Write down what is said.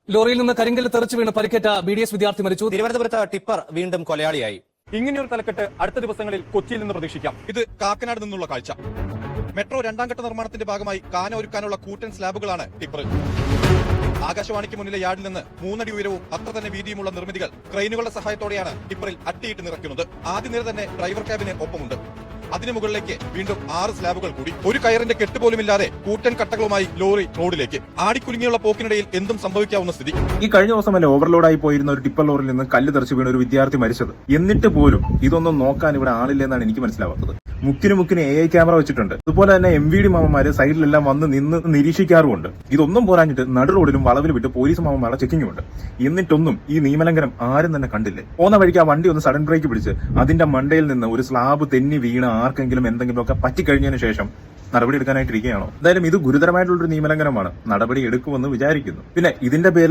ലോറിയിൽ നിന്ന് കരിങ്കല്ല് തെറിച്ചു വീണ് പരിക്കേറ്റ BDS വിദ്യാർത്ഥി മരിച്ചു. തിരുവനന്തപുരത്ത് ടിപ്പർ വീണ്ടും കൊലയാളിയായി. ഇങ്ങനെയൊരു തലക്കെട്ട് അടുത്ത ദിവസങ്ങളിൽ കൊച്ചിയിൽ നിന്ന് പ്രതീക്ഷിക്കാം. ഇത് കാക്കനാട് നിന്നുള്ള കാഴ്ച. മെട്രോ രണ്ടാം ഘട്ട നിർമ്മാണത്തിന്റെ ഭാഗമായി കാന ഒരുക്കാനുള്ള കൂറ്റൻ സ്ലാബുകളാണ് ടിപ്പറിൽ. ആകാശവാണിക്ക് മുന്നിലെ യാർഡിൽ നിന്ന് 3 അടി ഉയരവും അത്ര തന്നെ വീതിയുമുള്ള നിർമ്മിതികൾ ക്രെയിനുകളുടെ സഹായത്തോടെയാണ് ടിപ്പറിൽ അട്ടിയിട്ട് നിറയ്ക്കുന്നത്. ആദ്യ നിര തന്നെ ഡ്രൈവർ ക്യാബിന് ഒപ്പമുണ്ട്. അതിനു മുകളിലേക്ക് വീണ്ടും 6 സ്ലാബുകൾ കൂടി. ഒരു കയറിന്റെ കെട്ട് പോലുമില്ലാതെ കൂറ്റൻ കട്ടകളുമായി ലോറി റോഡിലേക്ക്. ആടിക്കുലുങ്ങിയുള്ള പോക്കിനിടയിൽ എന്തും സംഭവിക്കാവുന്ന സ്ഥിതി. ഈ കഴിഞ്ഞ ദിവസം തന്നെ ഓവർലോഡായി പോയിരുന്ന ഒരു ടിപ്പർ ലോറിയിൽ നിന്ന് കല്ല് തെറിച്ച് വീണ ഒരു വിദ്യാർത്ഥി മരിച്ചത്. എന്നിട്ട് പോലും ഇതൊന്നും നോക്കാൻ ഇവിടെ ആളില്ലെന്നാണ് എനിക്ക് മനസ്സിലാവാത്തത്. മുക്കിന് AI ക്യാമറ വെച്ചിട്ടുണ്ട്. അതുപോലെ തന്നെ MVD മാമന്മാര് സൈഡിലെല്ലാം വന്ന് നിന്ന് നിരീക്ഷിക്കാറുമുണ്ട്. ഇതൊന്നും പോരാഞ്ഞിട്ട് നടു റോഡിലും വളവിൽ വിട്ട് പോലീസ് മാമന്മാരുടെ ചെക്കിങ്ങുമുണ്ട്. എന്നിട്ടൊന്നും ഈ നിയമലംഘനം ആരും തന്നെ കണ്ടില്ലേ. പോന്ന വഴിക്ക് ആ വണ്ടി ഒന്ന് സഡൻ ബ്രേക്ക് പിടിച്ച് അതിന്റെ മണ്ടയിൽ നിന്ന് ഒരു സ്ലാബ് തെന്നി വീണ ആർക്കെങ്കിലും എന്തെങ്കിലുമൊക്കെ പറ്റിക്കഴിഞ്ഞതിന് ശേഷം നടപടി എടുക്കാനായിട്ടിരിക്കുകയാണോ? എന്തായാലും ഇത് ഗുരുതരമായിട്ടുള്ളൊരു നിയമലംഘനമാണ്. നടപടി എടുക്കുമെന്ന് വിചാരിക്കുന്നു. പിന്നെ ഇതിന്റെ പേരിൽ